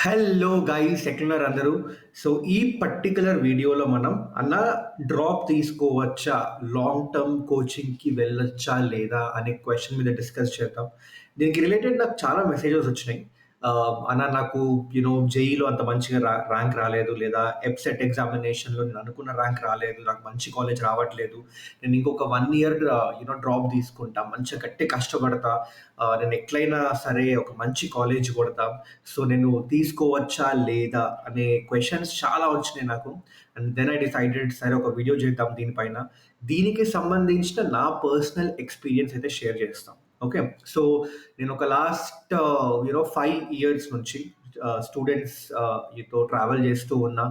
Hello guys ఎట్లున్నారు అందరూ? So ఈ పర్టిక్యులర్ వీడియోలో మనం డ్రాప్ తీసుకోవచ్చా? లాంగ్ టర్మ్ కోచింగ్‌కి వెళ్ళొచ్చా లేదా? అనే క్వెషన్ మీద డిస్కస్ చేద్దాం. దీనికి రిలేటెడ్ నాకు చాలా మెసేజెస్ వచ్చినాయి. నాకు జేఈలో అంత మంచిగా ర్యాంక్ రాలేదు, లేదా ఎబ్సెట్ ఎగ్జామినేషన్‌లో నేను అనుకున్న ర్యాంక్ రాలేదు. నాకు మంచి కాలేజ్ రావట్లేదు. నేను ఇంకొక 1 ఇయర్ డ్రాప్ తీసుకుంటా. మంచిగా గట్టిగా కష్టపడతా. నేను ఎట్లైనా సరే ఒక మంచి కాలేజ్ కొడతా. సో నేను తీసుకోవచ్చా లేదా అనే క్వెషన్స్ చాలా వచ్చినాయి నాకు. అండ్ దెన్ ఐ డిసైడెడ్ సరే ఒక వీడియో చేద్దాం దీనిపైన. దీనికి సంబంధించిన నా పర్సనల్ ఎక్స్‌పీరియన్స్ అయితే షేర్ చేస్తాం. ఓకే. సో నేను ఒక లాస్ట్ 5 ఇయర్స్ నుంచి స్టూడెంట్స్ తో ట్రావెల్ చేస్తూ ఉన్నా.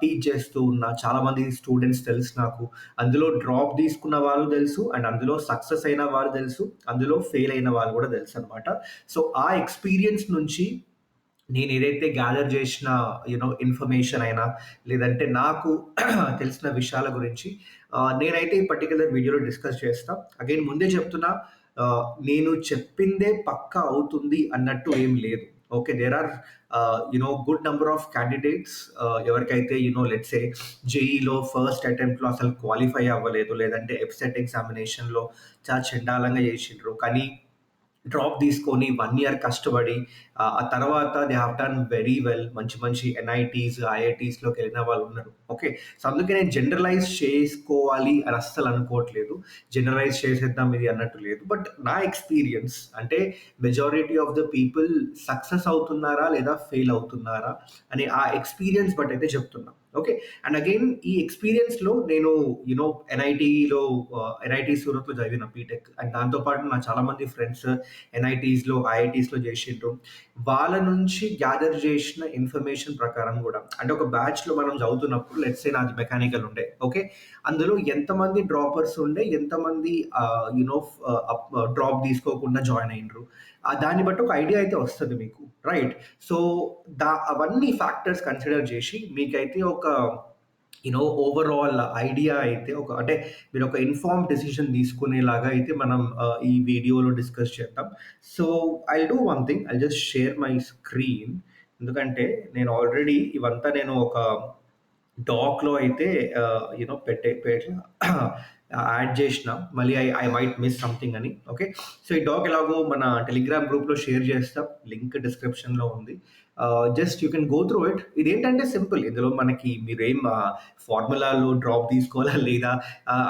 టీచ్ చేస్తూ ఉన్నా. చాలామంది స్టూడెంట్స్ తెలుసు నాకు. అందులో డ్రాప్ తీసుకున్న వాళ్ళు తెలుసు. అండ్ అందులో సక్సెస్ అయిన వాళ్ళు తెలుసు. అందులో ఫెయిల్ అయిన వాళ్ళు కూడా తెలుసనమాట. సో ఆ ఎక్స్‌పీరియన్స్ నుంచి నేనేదైతే గ్యాదర్ చేసిన ఇన్ఫర్మేషన్ అయినా, లేదంటే నాకు తెలిసిన విషయాల గురించి నేనైతే ఈ పర్టిక్యులర్ వీడియోలో డిస్కస్ చేస్తా. అగైన్ ముందే చెప్తున్నా, నేను చెప్పిందే పక్కా అవుతుంది అన్నట్టు ఏం లేదు. Okay. There are good number of candidates ఎవరికైతే లెట్స్ సే జేఈలో ఫస్ట్ అటెంప్ట్‌లో అసలు క్వాలిఫై అవ్వలేదు. లేదంటే ఎబ్సెట్ ఎగ్జామినేషన్‌లో చాలా చెండాలంగా చేసిండ్రు. కానీ డ్రాప్ తీసుకొని 1 ఇయర్ కష్టపడి ఆ తర్వాత they have done very well. మంచి మంచి ఎన్ఐటీస్, ఐఐటీస్‌లోకి వెళ్ళిన వాళ్ళు ఉన్నారు. ఓకే. సో అందుకే నేను జనరలైజ్ చేసుకోవాలి అని అస్సలు అనుకోవట్లేదు. జనరలైజ్ చేసేద్దాం ఇది అన్నట్టు లేదు. బట్ నా ఎక్స్‌పీరియన్స్ అంటే majority of the people success అవుతున్నారా? లేదా ఫెయిల్ అవుతున్నారా? అనే ఆ ఎక్స్‌పీరియన్స్ బట్టి అయితే చెప్తున్నా. ఓకే. అండ్ అగైన్ ఈ ఎక్స్‌పీరియన్స్‌లో నేను ఎన్ఐటీలో ఎన్ఐటీ సూరత్‌లో చదివిన బీటెక్. అండ్ దాంతో పాటు నా చాలా మంది ఫ్రెండ్స్ ఎన్ఐటీస్‌లో, ఐఐటీస్‌లో చేసిండ్రు. వాళ్ళ నుంచి గ్యాదర్ చేసిన ఇన్ఫర్మేషన్ ప్రకారం గూడా అంటే ఒక బ్యాచ్‌లో మనం చదువుతున్నప్పుడు లెట్స్ సే నాది మెకానికల్ ఉండే. ఓకే. అందులో ఎంతమంది డ్రాపర్స్ ఉండే, ఎంతమంది డ్రాప్ తీసుకోకుండా జాయిన్ అయిండ్రు. దాన్ని బట్టి ఒక ఐడియా అయితే వస్తది మీకు. రైట్. సో అవన్నీ ఫ్యాక్టర్స్ కన్సిడర్ చేసి మీకైతే ఒక ఓవరాల్ ఐడియా అయితే అంటే మీరొక ఇన్ఫార్మ్డ్ డెసిషన్ తీసుకునేలాగా అయితే మనం ఈ వీడియోలో డిస్కస్ చేద్దాం. So I'll do one thing. I'll just share my screen. ఎందుకంటే నేను ఆల్రెడీ ఇవంతా నేను ఒక డాక్‌లో అయితే యాడ్ చేషిన. మళ్ళీ ఐ మైట్ మిస్ సంథింగ్ అని. ఓకే. సో ఈ డాక్ ఎలాగో మన టెలిగ్రామ్ గ్రూప్‌లో షేర్ చేస్తా. లింక్ డిస్క్రిప్షన్‌లో ఉంది. Just you can go through it. ఇదేంటంటే సింపుల్. ఇందులో మనకి మీరేం ఫార్ములాలో డ్రాప్ తీసుకోవాలా లేదా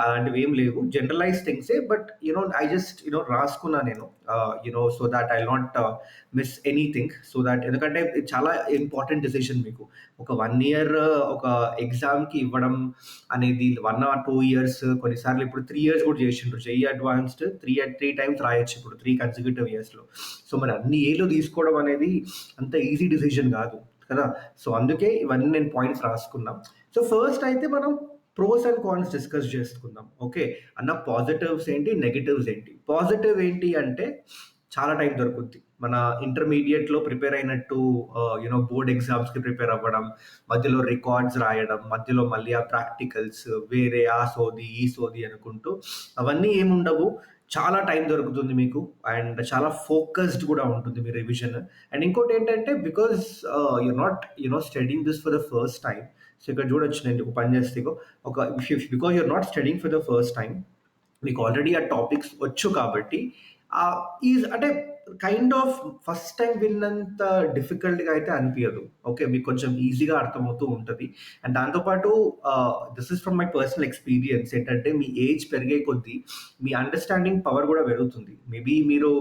అలాంటివి ఏం లేవు. జనరలైజ్ థింగ్సే. బట్ ఐ జస్ట్ రాసుకున్నా నేను. So thought I will not miss anything. So thought ఎందుకంటే ఇది చాలా ఇంపార్టెంట్ డెసిషన్ మీకు. ఒక 1 ఇయర్ ఒక ఎగ్జామ్‌కి ఇవ్వడం అనేది 1 ఆర్ 2 ఇయర్స్, కొన్నిసార్లు ఇప్పుడు 3 ఇయర్స్ కూడా చేసిండ్రు. జేఈఈ అడ్వాన్స్డ్ 3 టైమ్స్ రాయొచ్చు ఇప్పుడు 3 కన్సిక్యూటివ్ ఇయర్స్‌లో. సో మరి అన్ని ఏళ్ళు తీసుకోవడం అనేది అంత ఈజీ డిసిషన్ కాదు కదా! సో అందుకే ఇవన్నీ నేను పాయింట్స్ రాసుకున్నా. సో ఫస్ట్ అయితే మనం ప్రోస్ అండ్ కాన్స్ డిస్కస్ చేసుకుందాం. ఓకే. పాజిటివ్స్ ఏంటి? నెగెటివ్స్ ఏంటి? పాజిటివ్ ఏంటి అంటే చాలా టైం దొరుకుద్ది. మన ఇంటర్మీడియేట్‌లో ప్రిపేర్ అయినట్టు బోర్డ్ ఎగ్జామ్స్‌కి ప్రిపేర్ అవ్వడం, మధ్యలో రికార్డ్స్ రాయడం, మధ్యలో మళ్ళీ ఆ ప్రాక్టికల్స్, వేరే ఆ సోది, ఈ సోది అనుకుంటూ అవన్నీ ఏముండవు. చాలా టైం దొరుకుతుంది మీకు. అండ్ చాలా ఫోకస్డ్ కూడా ఉంటుంది మీ రివిజన్. అండ్ ఇంకోటేంటంటే because you're not studying this for the first time. So ఇక్కడ చూడొచ్చు నేను ఒక పని చేస్తే ఇగో ఒక because you're not studying for the first time. మీకు ఆల్రెడీ ఆ టాపిక్స్ వచ్చు కాబట్టి అంటే కైండ్ ఆఫ్ ఫస్ట్ టైం విన్నంత డిఫికల్ట్‌గా అయితే అనిపియదు. ఓకే. మీకు కొంచెం ఈజీగా అర్థమవుతూ ఉంటది. అండ్ దాంతో పాటు this is from my personal experience ఏంటంటే మీ ఏజ్ పెరిగే కొద్దీ మీ అండర్‌స్టాండింగ్ పవర్ గూడా పెరుగుతుంది. మేబీ మీరు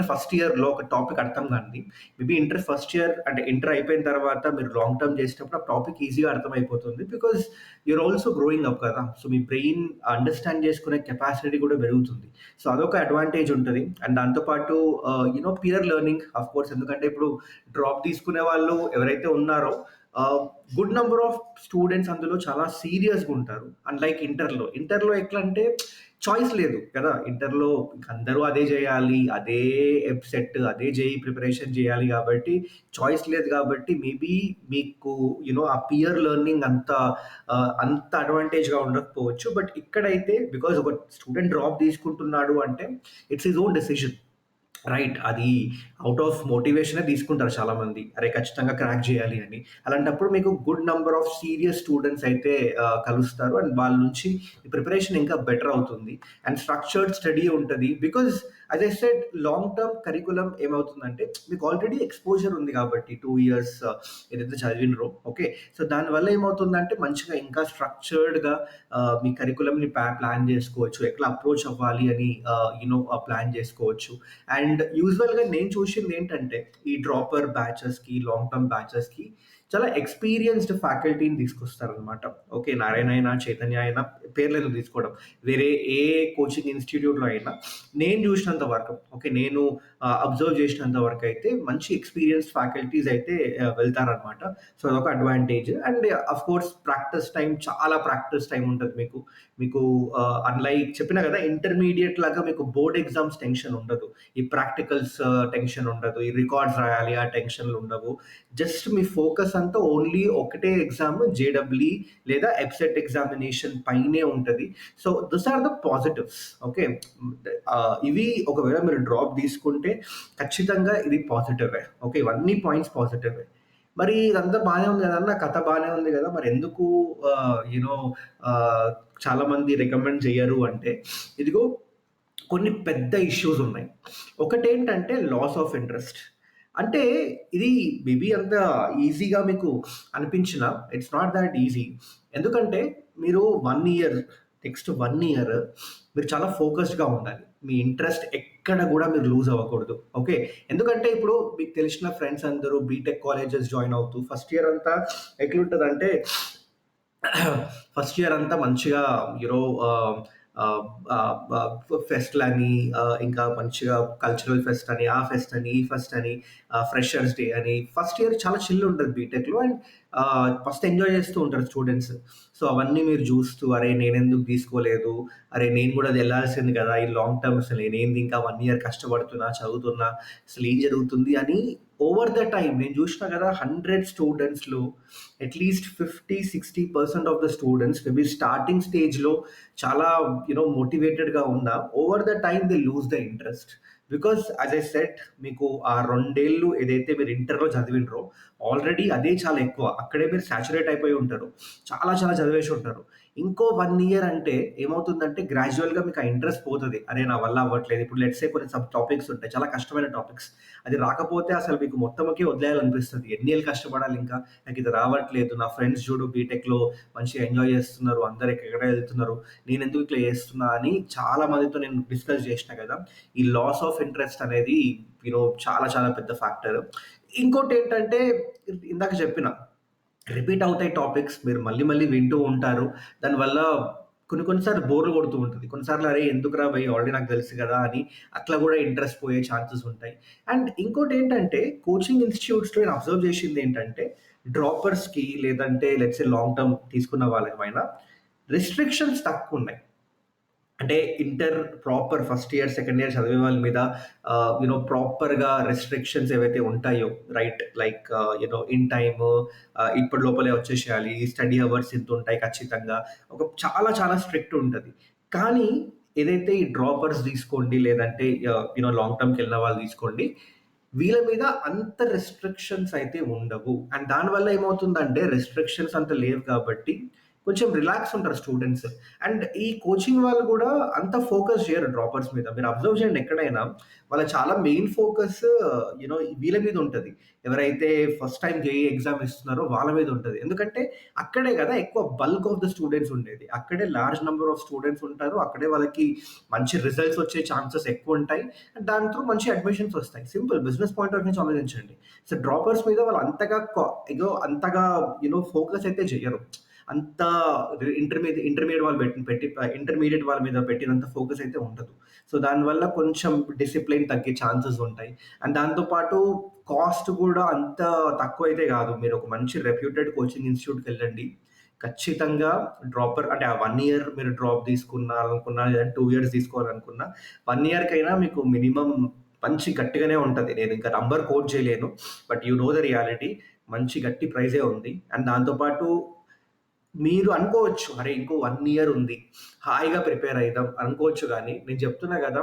ఫస్ట్ ఇయర్‌లో ఒక టాపిక్ అర్థం కానిది. మేబీ ఇంటర్ ఫస్ట్ ఇయర్ అంటే ఇంటర్ అయిపోయిన తర్వాత మీరు లాంగ్ టర్మ్ చేసేటప్పుడు ఆ టాపిక్ ఈజీగా అర్థమైపోతుంది. Because your also growing up కదా! సో మీ బ్రెయిన్ అండర్‌స్టాండ్ చేసుకునే కెపాసిటీ కూడా పెరుగుతుంది. సో అదొక అడ్వాంటేజ్ ఉంటది. అండ్ దాంతో పాటు పియర్ లెర్నింగ్ ఆఫ్‌కోర్స్. ఎందుకంటే ఇప్పుడు డ్రాప్ తీసుకునే వాళ్ళు ఎవరైతే ఉన్నారో గుడ్ నంబర్ ఆఫ్ స్టూడెంట్స్ అందులో చాలా సీరియస్‌గా ఉంటారు. అన్‌లైక్ ఇంటర్‌లో. ఇంటర్‌లో ఎట్లా అంటే చాయిస్ లేదు కదా! ఇంటర్‌లో అందరూ అదే చేయాలి. అదే ఎబ్సెట్, అదే జేఈఈ ప్రిపరేషన్ చేయాలి కాబట్టి చాయిస్ లేదు కాబట్టి మేబీ మీకు ఆ పియర్ లెర్నింగ్ అంత అడ్వాంటేజ్‌గా ఉండకపోవచ్చు. బట్ ఇక్కడైతే బికాజ్ ఒక స్టూడెంట్ డ్రాప్ తీసుకుంటున్నాడు అంటే it's his own decision. Right. అది ఔట్ ఆఫ్ మోటివేషనే తీసుకుంటారు చాలామంది. అరే! ఖచ్చితంగా క్రాక్ జేయాలి అని. అలాంటప్పుడు మీకు good number of serious students అయితే కలుస్తారు. అండ్ వాళ్ళ నుంచి ఈ ప్రిపరేషన్ ఇంకా బెటర్ అవుతుంది. అండ్ స్ట్రక్చర్డ్ స్టడీ ఉంటది. Because as I said long term curriculum ఏమవుతుందంటే మీకు ఆల్రెడీ ఎక్స్‌పోజర్ ఉంది కాబట్టి 2 ఇయర్స్ ఏదైతే చదివినరో ఓకే. సో దానివల్ల ఏమవుతుందంటే మంచిగా ఇంకా స్ట్రక్చర్డ్‌గా మీ కరిక్యులమ్‌ని ప్లాన్ జేసుకోవచ్చు. ఎట్లా అప్రోచ్ అవ్వాలి అని ప్లాన్ జేసుకోవచ్చు. అండ్ యూజువల్‌గా నేను చూసిందేంటంటే, ఈ డ్రాపర్ బ్యాచెస్‌కి, లాంగ్ టర్మ్ బ్యాచెస్‌కి చాలా ఎక్స్‌పీరియన్స్‌డ్ ఫ్యాకల్టీని తీసుకొస్తారనమాట. ఓకే. నారాయణ అయినా, చైతన్య అయినా పేర్లెందుకు తీసుకోవడం. వేరే ఏ కోచింగ్ ఇన్‌స్టిట్యూట్‌లో అయినా నేను చూసినంత వరకు ఓకే. నేను అబ్జర్వ్ చేసినంత వరకైతే మంచి ఎక్స్‌పీరియన్స్‌డ్ ఫ్యాకల్టీస్ అయితే వెళ్తారనమాట. సో, అదొక advantage. And of course practice time చాలా ప్రాక్టీస్ టైమ్ ఉంటది మీకు. మీకు అన్‌లైక్ చెప్పినా కదా! ఇంటర్మీడియేట్ లాగా మీకు బోర్డ్ ఎగ్జామ్స్ టెన్షన్ ఉండదు. ఈ ప్రాక్టికల్స్ టెన్షన్ ఉండదు. ఈ రికార్డ్స్ రాయాలి ఆ టెన్షన్‌లు ఉండవు. జస్ట్ మీ ఫోకస్ అంతా ఓన్లీ ఒకటే ఎగ్జామ్ జేడబ్ల్‌ఈ లేదా ఎబ్సెట్ ఎగ్జామినేషన్ పైనే ఉంటది. So, this are the positives. Okay. ఇవి ఒకవేళ మీరు డ్రాప్ తీసుకుంటే ఖచ్చితంగా ఇది పాజిటివే. ఓకే. ఇవన్నీ పాయింట్స్ పాజిటివే. మరి ఇదంతా బానే ఉంది గదన్న! కథ బానే ఉంది గదా! మరెందుకు ఆహ్, యూ నో ఆహ్, చాలామంది రికమెండ్ చెయ్యరు అంటే, ఇదిగో కొన్ని పెద్ద ఇష్యూస్ ఉన్నాయి. ఒకటేంటంటే లాస్ ఆఫ్ ఇంట్రెస్ట్. అంటే ఇది మేబీ అంత ఈజీగా మీకు అనిపించినా ఇట్స్ నాట్ థాట్ ఈజీ. ఎందుకంటే మీరు 1 ఇయర్ నెక్స్ట్ 1 ఇయర్ మీరు చాలా ఫోకస్డ్‌గా ఉండాలి. మీ ఇంట్రెస్ట్ ఎక్కడ గూడా మీరు లూజ్ అవ్వకూడదు. ఓకే. ఎందుకంటే ఇప్పుడు మీకు తెలిసిన ఫ్రెండ్స్ అందరూ బీటెక్ కాలేజెస్ జాయిన్ అవుతూ ఫస్ట్ ఇయర్ అంతా ఎట్లుంటదంటే ఫస్ట్ ఇయర్ అంతా మంచిగా యూనో ఆహ్, ఆహ్, ఫెస్ట్‌లని ఇంకా మంచిగా కల్చరల్ ఫెస్ట్ అని, ఆ ఫెస్ట్ అని, ఈ ఫెస్ట్ అని, ఫ్రెషర్స్ డే అని ఫస్ట్ ఇయర్ చాలా చిల్ ఉంటది బీటెక్‌లో. అండ్ ఫస్ట్ ఎంజాయ్ చేస్తూ ఉంటారు స్టూడెంట్స్. సో, అవన్నీ మీరు చూస్తూ అరే! నేనెందుకు తీసుకోలేదు? అరే! నేను కూడా అది ఎళ్ళాల్సింది కదా! ఈ లాంగ్ టర్మ్ అసలు నేనేంది ఇంకా 1 ఇయర్ కష్టపడుతున్నా, చదువుతున్నా, అసలు ఏం జరుగుతుంది అని ఓవర్ ద టైమ్ నేను చూషినా కదా 100 స్టూడెంట్స్‌లో at least 50-60% of the students maybe starting స్టేజ్‌లో చాలా మోటివేటెడ్‌గా ఉన్నా over the time they lose the interest. Because as I said మీకు ఆ 2 ఏళ్ళు ఏదైతే మీరు ఇంటర్‌లో చదివినరో ఆల్రెడీ అదే చాలా ఎక్కువ. అక్కడే మీరు సాచురేట్ అయిపోయి ఉంటారు. చాలా చాలా చదివేసి ఉంటారు. ఇంకో 1 ఇయర్ అంటే ఏమవుతుందంటే గ్రాడ్యుయల్‌గా మీకు ఆ ఇంట్రెస్ట్ పోతది. అరే! నా వల్ల అవ్వట్లేదు. ఇప్పుడు లెట్స్ సే కొన్ని సబ్ టాపిక్స్ ఉంటాయి. చాలా కష్టమైన టాపిక్స్. అది రాకపోతే అసలు మీకు మొత్తంకే వదిలేయాలనిపిస్తది. ఎన్ని ఏళ్ళు కష్టపడాలి ఇంకా? నాకిది రావట్లేదు. నా ఫ్రెండ్స్ చూడు బీటెక్‌లో మంచిగా ఎంజాయ్ చేస్తున్నారు. అందరూ ఎక్కడెక్కడ వెళ్తున్నారు. నేనెందుకు ఇట్లా చేస్తున్నా అని చాలా మందితో నేను డిస్కస్ చేసినా కదా! ఈ లాస్ ఆఫ్ ఇంట్రెస్ట్ అనేది చాలా చాలా పెద్ద ఫ్యాక్టర్. ఇంకోటేంటంటే ఇందాక చెప్పిన రిపీట్ అవుతాయి టాపిక్స్. మీరు మళ్ళీ మళ్ళీ వింటూ ఉంటారు. దానివల్ల కొన్ని కొన్ని సార్లు బోర్ కొడుతూ ఉంటది. కొన్నిసార్లు అరే! ఎందుకురా భయ్ ఆల్రెడీ నాకు తెలుసు కదా! అని అట్లా కూడా ఇంట్రెస్ట్ పోయే ఛాన్సెస్ ఉంటాయి. అండ్ ఇంకోటేంటంటే కోచింగ్ ఇన్‌స్టిట్యూట్స్‌లో నేను అబ్జర్వ్ చేసిందేంటంటే డ్రాపర్స్‌కి లేదంటే లెట్స్ సే లాంగ్ టర్మ్ తీసుకున్న వాళ్ళకమైనా రిస్ట్రిక్షన్స్ తక్కువున్నాయి. అంటే proper first year, second year చదివే వాళ్ళ మీద ప్రాపర్‌గా రెస్ట్రిక్షన్స్ ఏవైతే ఉంటాయో రైట్ లైక్ ఇన్ టైమ్ ఇప్పటి లోపలే వచ్చేసేయాలి. స్టడీ అవర్స్ ఇంతుంటాయి ఖచ్చితంగా. చాలా చాలా స్ట్రిక్ట్ ఉంటది. కానీ ఏదైతే ఈ డ్రాపర్స్ తీసుకోండి లేదంటే లాంగ్ టర్మ్‌కెళ్ళిన వాళ్ళు తీసుకోండి. వీళ్ళ మీద అంత రెస్ట్రిక్షన్స్ అయితే ఉండవు. అండ్ దానివల్ల ఏమవుతుందంటే రెస్ట్రిక్షన్స్ అంత లేవు కాబట్టి కొంచెం రిలాక్స్ ఉంటారు స్టూడెంట్స్. అండ్ ఈ కోచింగ్ వాళ్ళు గూడా అంత ఫోకస్ జేయరు డ్రాపర్స్ మీద. మీరు అబ్జర్వ్ చేయండి ఎక్కడైనా వాళ్ళ చాలా మెయిన్ ఫోకస్ వీళ్ళ మీద ఉంటది. ఎవరైతే ఫస్ట్ టైమ్ జేఈఈ ఎగ్జామ్ ఇస్తున్నారో వాళ్ళ మీద ఉంటది. ఎందుకంటే అక్కడే గదా ఎక్కువ బల్క్ ఆఫ్ ద స్టూడెంట్స్ ఉండేది. అక్కడే లార్జ్ నంబర్ ఆఫ్ స్టూడెంట్స్ ఉంటారు. అక్కడే వాళ్ళకి మంచి రిజల్ట్స్ వచ్చే ఛాన్సెస్ ఎక్కువుంటాయి. అండ్ దాని త్రూ మంచి అడ్మిషన్స్ వస్తాయి. సింపుల్ బిజినెస్ పాయింట్ ఆఫ్ నుంచి ఆలోచించండి. సో డ్రాపర్స్ మీద వాళ్ళు అంతగా అంతగా ఫోకస్ అయితే జెయ్యరు. అంత ఇంటర్మీడియేట్ వాళ్ళు ఇంటర్మీడియేట్ వాళ్ళ మీద పెట్టినంత ఫోకస్ అయితే ఉండదు. సో దానివల్ల కొంచెం డిసిప్లిన్ తగ్గే ఛాన్సెస్ ఉంటాయి. అండ్ దాంతో పాటు కాస్ట్ కూడా అంత తక్కువైతే కాదు. మీరు ఒక మంచి రెప్యూటెడ్ కోచింగ్ ఇన్‌స్టిట్యూట్‌కెళ్ళండి. ఖచ్చితంగా డ్రాపర్ అంటే ఆ 1 ఇయర్ మీరు డ్రాప్ తీసుకున్నారనుకున్నా లేదా 2 ఇయర్స్ తీసుకోవాలనుకున్నా 1 ఇయర్‌కైనా మీకు మినిమమ్ మంచి గట్టిగానే ఉంటది. నేను ఇంకా నంబర్ కోట్ చేయలేను. But you know the reality. మంచి గట్టి ప్రైజే ఉంది. అండ్ దాంతో పాటు మీరు అనుకోవచ్చు. అరే! ఇంకో 1 ఇయర్ ఉంది. హాయిగా ప్రిపేర్ అయిదాం అనుకోవచ్చు గానీ, నేను చెప్తున్నా గదా!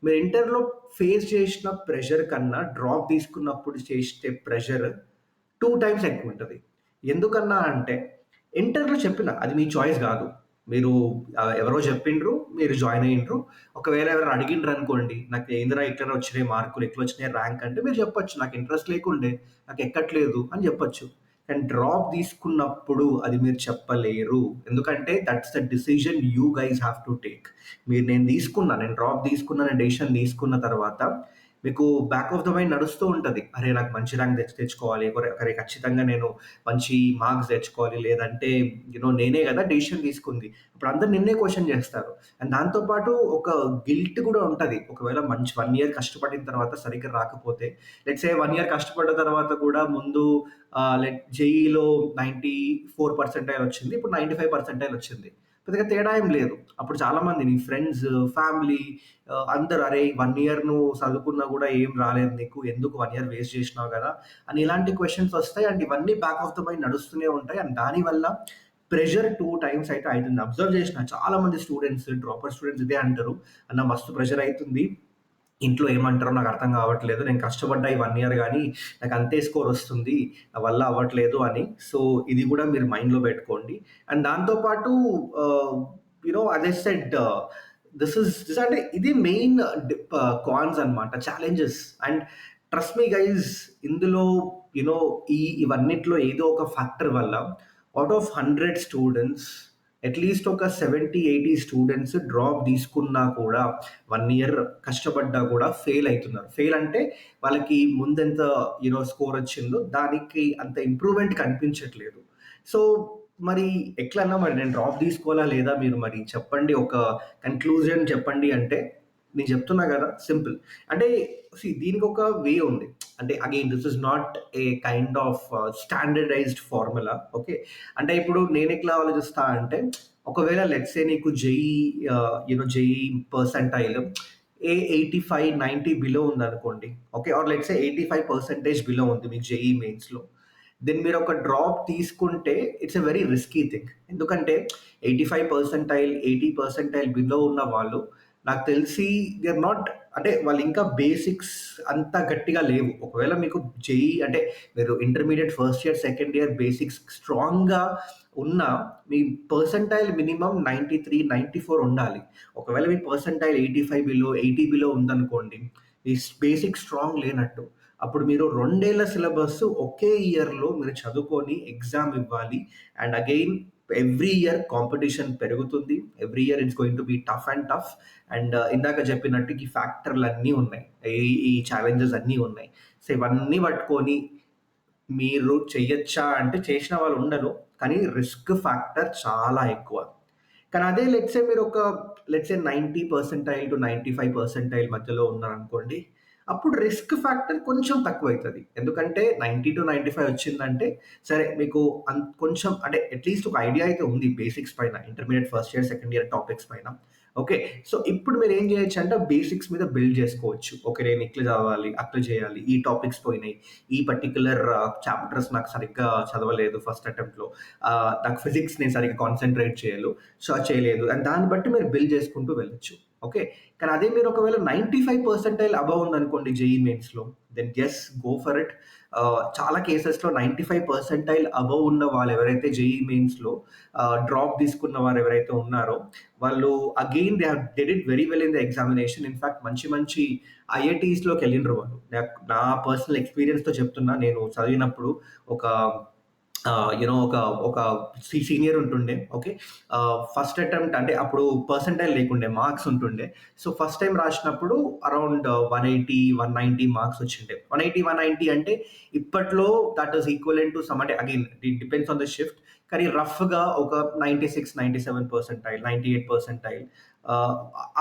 మీరు ఇంటర్‌లో ఫేస్ చేసిన ప్రెషర్ కన్నా డ్రాప్ తీసుకున్నప్పుడు చేసే ప్రెషర్ 2 టైమ్స్ ఎక్కువుంటది. ఎందుకన్నా అంటే ఇంటర్‌లో చెప్పిన అది మీ చాయిస్ గాదు. మీరు ఎవరో చెప్పిండ్రు, మీరు జాయిన్ అయ్యిండ్రు. ఒకవేళ ఎవరైనా అడిగిండ్రనుకోండి, నాకు ఏందిరా ఇట్లనే వచ్చినాయి మార్కులు, ఎట్లొచ్చినాయి ర్యాంక్ అంటే మీరు చెప్పొచ్చు. నాకు ఇంట్రెస్ట్ లేకుండే, నాకు ఎక్కట్లేదు అని చెప్పొచ్చు. కానీ డ్రాప్ తీసుకున్నప్పుడు అది మీరు చెప్పలేరు. ఎందుకంటే that's the decision you guys have to take. నేను డ్రాప్ తీసుకున్నా, నేను డెసిషన్ తీసుకున్న తర్వాత మీకు బ్యాక్ ఆఫ్ ద మైండ్ నడుస్తూ ఉంటది. అరే! నాకు మంచి ర్యాంక్ తెచ్చుకోవాలి. అరే! ఖచ్చితంగా నేను మంచి మార్క్స్ తెచ్చుకోవాలి. లేదంటే నేనే గదా డెసిషన్ తీసుకుంది. ఇప్పుడు అందరూ నిన్నే క్వెషన్ చేస్తారు. అండ్ దాంతో పాటు ఒక గిల్ట్ కూడా ఉంటది. ఒకవేళ మంచి 1 ఇయర్ కష్టపడిన తర్వాత సరిగ్గా రాకపోతే లెట్స్ సే 1 ఇయర్ కష్టపడ్డ తర్వాత కూడా ముందు జేఈలో 94 పర్సెంటైల్ వచ్చింది. ఇప్పుడు 95 పర్సెంటైల్ వచ్చింది. పెద్దగా తేడా ఏం లేదు. అప్పుడు చాలామంది నీ ఫ్రెండ్స్, ఫ్యామిలీ అందరూ "అరేయ్! 1 ఇయర్ నువ్వు చదువుకున్నా గూడా ఏం రాలేదు నీకు. ఎందుకు 1 ఇయర్ వేస్ట్ చేసినావు గదా!" అని ఇలాంటి క్వెషన్స్ వస్తాయి. అండ్ ఇవన్నీ బ్యాక్ ఆఫ్ ద మైండ్ నడుస్తూనే ఉంటాయి. అండ్ దానివల్ల ప్రెషర్ 2 టైమ్స్ అయితే అయితుంది. అబ్జర్వ్ చేసిన చాలా మంది స్టూడెంట్స్, డ్రాపర్ స్టూడెంట్స్ ఇదే అంటారు. "అన్న మస్తు ప్రెషర్ అయితుంది. ఇంట్లో ఏమంటారో నాకు అర్థం కావట్లేదు. నేను కష్టపడ్డా ఈ 1 ఇయర్ గానీ, నాకు అంతే స్కోర్ వస్తుంది. నా వల్ల అవ్వట్లేదు" అని. సో, ఇది గూడా మీరు మైండ్‌లో పెట్టుకోండి. అండ్ దాంతో పాటు యాస్ ఐ సెడ్ దిస్ అంటే ఇది మెయిన్ కాన్స్ అన్నమాట. Challenges. And trust me guys, ఇందులో యూ నో ఇవన్నిట్లో ఏదో ఒక ఫ్యాక్టర్ వల్ల ఔట్ ఆఫ్ 100 స్టూడెంట్స్ అట్‌లీస్ట్ ఒక 70, 80 స్టూడెంట్స్ డ్రాప్ తీసుకున్నా కూడా 1 ఇయర్ కష్టపడ్డా కూడా ఫెయిల్ అయితున్నారు. ఫెయిల్ అంటే వాళ్ళకి ముందెంత స్కోర్ వచ్చిందో దానికి అంత ఇంప్రూవ్‌మెంట్ కనిపించట్లేదు. సో, మరి ఎట్లన్నా మరి నేను డ్రాప్ తీసుకోవాలా లేదా? మీరు మరి చెప్పండి. ఒక కన్‌క్లూజన్ చెప్పండి అంటే, నేను చెప్తున్నా గదా! సింపుల్. అంటే దీనికొక వే ఉంది. అంటే again this is not a kind of standardised formula. Okay. అంటే ఇప్పుడు నేనెట్లా ఆలోచిస్తా అంటే, ఒకవేళ లెట్స్ సే నీకు జేఈఈ పర్సెంటైల్ 85, 90 బిలో ఉందనుకోండి. Okay. Or let's say 85% below ఉంది మీకు జేఈఈ మెయిన్స్‌లో. దెన్ మీరొక డ్రాప్ తీసుకుంటే it's a very risky thing. ఎందుకంటే 85 పర్సెంటైల్, 80 పర్సెంటైల్ బిలో ఉన్న వాళ్ళు నాకు తెలిసి దే ఆర్ నాట్, అంటే వాళ్ళు ఇంకా బేసిక్స్ అంత గట్టిగా లేవు. ఒకవేళ మీకు జేఈఈ అంటే మీరు intermediate first year, second year basics స్ట్రాంగ్‌గా ఉన్నా మీ పర్సెంటైల్ మినిమమ్ 93, 94 ఉండాలి. ఒకవేళ మీ పర్సెంటైల్ 85 బిలో, 80 బిలో ఉందనుకోండి, ఈ బేసిక్ స్ట్రాంగ్ లేనట్టు. అప్పుడు మీరు 2 ఏళ్ల సిలబస్ ఒకే ఇయర్‌లో మీరు చదువుకొని ఎగ్జామ్ ఇవ్వాలి. And again every year competition పెరుగుతుంది. Every year it's going to be tough and tough. And ఇందాక చెప్పినట్టు ఈ ఫ్యాక్టర్‌లన్నీ ఉన్నాయి. ఈ ఛాలెంజెస్ అన్నీ ఉన్నాయి. సో, ఇవన్నీ పట్టుకొని మీరు చెయ్యొచ్చా అంటే చేసిన వాళ్ళు ఉండరు. కానీ రిస్క్ ఫ్యాక్టర్ చాలా ఎక్కువ. కానీ అదే let's say 90 percentile to 95 percentile మధ్యలో ఉన్నారనుకోండి. అప్పుడు రిస్క్ ఫ్యాక్టర్ కొంచెం తక్కువైతది. ఎందుకంటే 90-95 వచ్చిందంటే సరే మీకు కొంచెం అంటే అట్‌లీస్ట్ ఒక ఐడియా అయితే ఉంది బేసిక్స్ పైన. Intermediate first year, second year topics పైన. ఓకే. సో, ఇప్పుడు మీరేం జేయొచ్చంటే బేసిక్స్ మీద బిల్డ్ జేసుకోవచ్చు. ఓకే. నేను ఇట్లా చదవాలి, అట్లా చేయాలి. ఈ టాపిక్స్ పోయినాయి. ఈ పర్టిక్యులర్ చాప్టర్స్ నాకు సరిగ్గా చదవలేదు ఫస్ట్ అటెంప్ట్‌లో. నాకు ఫిజిక్స్ నేను సరిగ్గా కాన్సంట్రేట్ చేయలేదు. అండ్ దాన్ని బట్టి మీరు బిల్డ్ చేసుకుంటూ వెళ్ళొచ్చు. ఓకే. కానీ అదే మీరు ఒకవేళ 95 పర్సెంటైల్ అబోవ్ ఉందనుకోండి జేఈఈ మెయిన్స్‌లో, then yes go for it. చాలా కేసెస్‌లో 95 పర్సెంటైల్ అబోవ్ ఉన్న వాళ్ళు ఎవరైతే జేఈఈ మెయిన్స్‌లో డ్రాప్ తీసుకున్న వారు ఎవరైతే ఉన్నారో, వాళ్ళు again they did very well in the examination. In fact మంచి మంచి ఐఐటీస్‌లోకి ఎళ్ళిండ్రు వాళ్ళు. నా పర్సనల్ ఎక్స్‌పీరియన్స్‌తో చెప్తున్నా. నేను చదివినప్పుడు ఒక ఒక ఒక సీనియర్ ఉంటుండే. ఓకే. ఫస్ట్ అటెంప్ట్ అంటే అప్పుడు పర్సెంటైల్ లేకుండే. మార్క్స్ ఉంటుండే. సో, ఫస్ట్ టైమ్ రాసినప్పుడు అరౌండ్ 180, 190 మార్క్స్ వచ్చిండే. 180, 190 అంటే ఇప్పట్లో that is equivalent to some, అంటే again it depends on the shift. కానీ రఫ్‌గా ఒక 96, 97 పర్సెంటైల్, 98 పర్సెంటైల్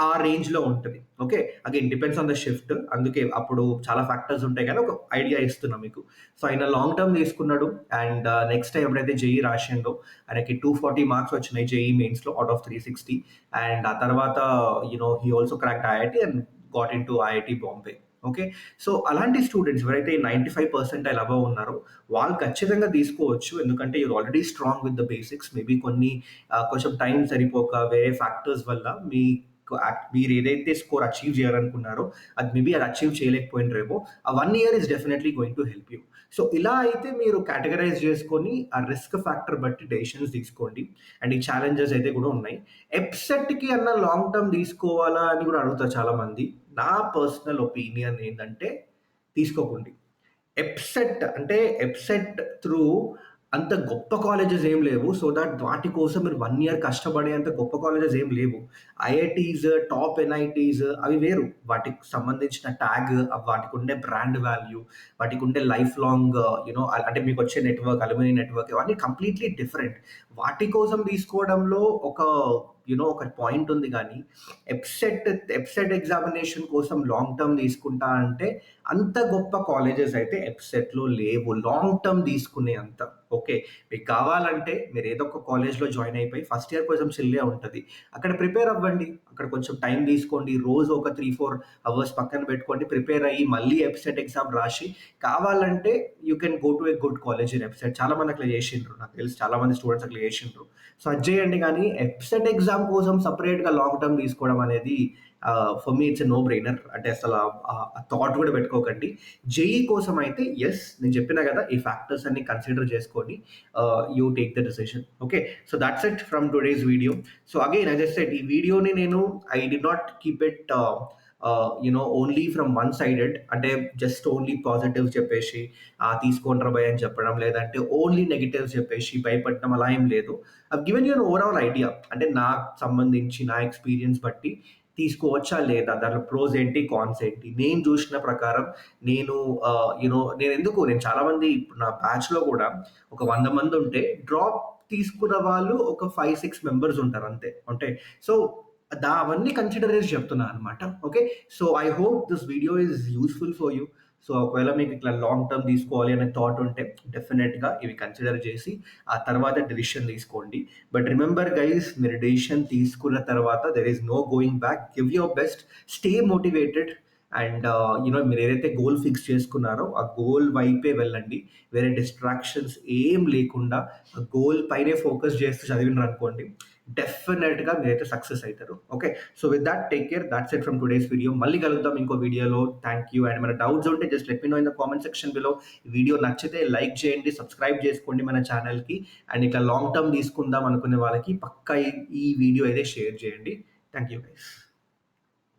ఆ రేంజ్‌లో ఉంటది. Okay. Again depends on the shift. అందుకే అప్పుడు చాలా ఫ్యాక్టర్స్ ఉంటాయి కానీ ఒక ఐడియా ఇస్తున్నా మీకు. సో, ఆయన లాంగ్ టర్మ్ తీసుకున్నాడు. అండ్ నెక్స్ట్ టైం ఎప్పుడైతే జేఈఈ రాసిండో ఆయనకి 240 మార్క్స్ వచ్చినాయి జేఈఈ మెయిన్స్‌లో ఔట్ ఆఫ్ 360. అండ్ ఆ తర్వాత హి also cracked IIT and got into IIT Bombay. Okay. So, అలాంటి స్టూడెంట్స్ ఎవరైతే 95 పర్సెంటైల్ అబోవ్ ఉన్నారో వాళ్ళు ఖచ్చితంగా తీసుకోవచ్చు. ఎందుకంటే your already strong with the basics. Maybe కొంచెం టైం సరిపోక వేరే ఫ్యాక్టర్స్ వల్ల మీ మీరు ఏదైతే స్కోర్ అచీవ్ చేయాలనుకున్నారో అది మేబీ అది అచీవ్ చేయలేకపోయినరేమో ఆ 1 year is definitely going to help you. So ఇలా అయితే మీరు కేటగరైజ్ చేసుకొని ఆ రిస్క్ ఫ్యాక్టర్ బట్టి డెసిషన్స్ తీసుకోండి. అండ్ ఈ ఛాలెంజెస్ అయితే కూడా ఉన్నాయి. ఎప్సెట్కి అన్న లాంగ్ టర్మ్ తీసుకోవాలా అని కూడా అడుగుతారు చాలా మంది. నా పర్సనల్ ఒపీనియన్ ఏంటంటే తీసుకోకండి. ఎప్సెట్ త్రూ అంత గొప్ప కాలేజెస్ ఏం లేవు. సో దట్ వాటి కోసం మీరు 1 ఇయర్ కష్టపడేంత గొప్ప కాలేజెస్ ఏం లేవు. ఐఐటీస్, టాప్ ఎన్ఐటీస్ అవి వేరు. వాటికి సంబంధించిన ట్యాగ్, వాటికి ఉండే బ్రాండ్ వాల్యూ, వాటికి ఉండే లైఫ్ లాంగ్ అంటే మీకు వచ్చే నెట్వర్క్, అలుమిని నెట్వర్క్ ఇవన్నీ కంప్లీట్లీ డిఫరెంట్. వాటి కోసం తీసుకోవడంలో ఒక పాయింట్ ఉంది కానీ ఎప్సెట్ ఎగ్జామినేషన్ కోసం లాంగ్ టర్మ్ తీసుకుంటా అంటే అంత గొప్ప కాలేజెస్ అయితే ఎప్సెట్లో లేవు లాంగ్ టర్మ్ తీసుకునే అంత. ఓకే, మీకు కావాలంటే మీరు ఏదో ఒక కాలేజ్లో జాయిన్ అయిపోయి ఫస్ట్ ఇయర్ కొంచెం చిల్లే ఉంటుంది, అక్కడ ప్రిపేర్ అవ్వండి. అక్కడ కొంచెం టైం తీసుకోండి, రోజు ఒక 3-4 అవర్స్ పక్కన పెట్టుకోండి, ప్రిపేర్ అయ్యి మళ్ళీ ఎప్సెట్ ఎగ్జామ్ రాసి కావాలంటే you can go to a good college in EAPCET. చాలా మంది అట్లా చేసిండ్రు, నాకు తెలిసి చాలా మంది స్టూడెంట్స్ అట్లా చేసిండ్రు. సో అది చేయండి. కానీ ఎప్సెట్ ఎగ్జామ్ కోసం సపరేట్గా లాంగ్ టర్మ్ తీసుకోవడం అనేది for me it's a no brainer. అంటే అసలు ఆ థాట్ కూడా పెట్టుకోకండి. జేఈ కోసం అయితే ఎస్, నేను చెప్పినా కదా ఈ ఫ్యాక్టర్స్ అన్ని కన్సిడర్ చేసుకొని you take the decision. Okay, so that's it from today's video. So again as I said, ఈ వీడియోని నేను I did not keep it only from one sided. అంటే జస్ట్ ఓన్లీ పాజిటివ్స్ చెప్పేసి తీసుకోండి భయ అని చెప్పడం, లేదంటే ఓన్లీ నెగిటివ్స్ చెప్పేసి భయపడడం అలా ఏం లేదు. I given you overall idea. అంటే నాకు సంబంధించి నా ఎక్స్పీరియన్స్ బట్టి తీసుకోవచ్చా లేదా, దాంట్లో ప్రోస్ ఏంటి, కాన్స్ ఏంటి, నేను చూసిన ప్రకారం నేను నేను చాలా మంది ఇప్పుడు నా బ్యాచ్ లో కూడా ఒక 100 మంది ఉంటే డ్రాప్ తీసుకున్న వాళ్ళు ఒక 5-6 మెంబర్స్ ఉంటారు అంతే. అంటే సో అవన్నీ కన్సిడర్ చేసి చెప్తున్నా అనమాట. Okay, so I hope this video is useful for you. So ఒకవేళ మీకు ఇట్లా లాంగ్ టర్మ్ తీసుకోవాలి అనే థాట్ ఉంటే డెఫినెట్గా ఇవి కన్సిడర్ చేసి ఆ తర్వాత డెసిషన్ తీసుకోండి. బట్ రిమెంబర్ గైస్, మీరు డెసిషన్ తీసుకున్న తర్వాత there is no going back. Give your best, stay motivated. And మీరు ఏదైతే గోల్ ఫిక్స్ చేసుకున్నారో ఆ గోల్ వైపే వెళ్ళండి. వేరే డిస్ట్రాక్షన్స్ ఏం లేకుండా గోల్ పైనే ఫోకస్ చేస్తూ చదివినారు అనుకోండి, డెఫినెట్గా మీరైతే సక్సెస్ అవుతారు. Okay, so with that take care. That's it from today's video. మళ్ళీ కలుద్దాం ఇంకో వీడియోలో. Thank you. అండ్ మన డౌట్స్ ఉంటే just let me know in the comment section below. Video నచ్చితే లైక్ చేయండి, సబ్స్క్రైబ్ చేసుకోండి మన ఛానల్కి. అండ్ ఇట్లా లాంగ్ టర్మ్ తీసుకుందాం అనుకునే వాళ్ళకి పక్కా ఈ వీడియో అయితే షేర్ చేయండి. Thank you guys.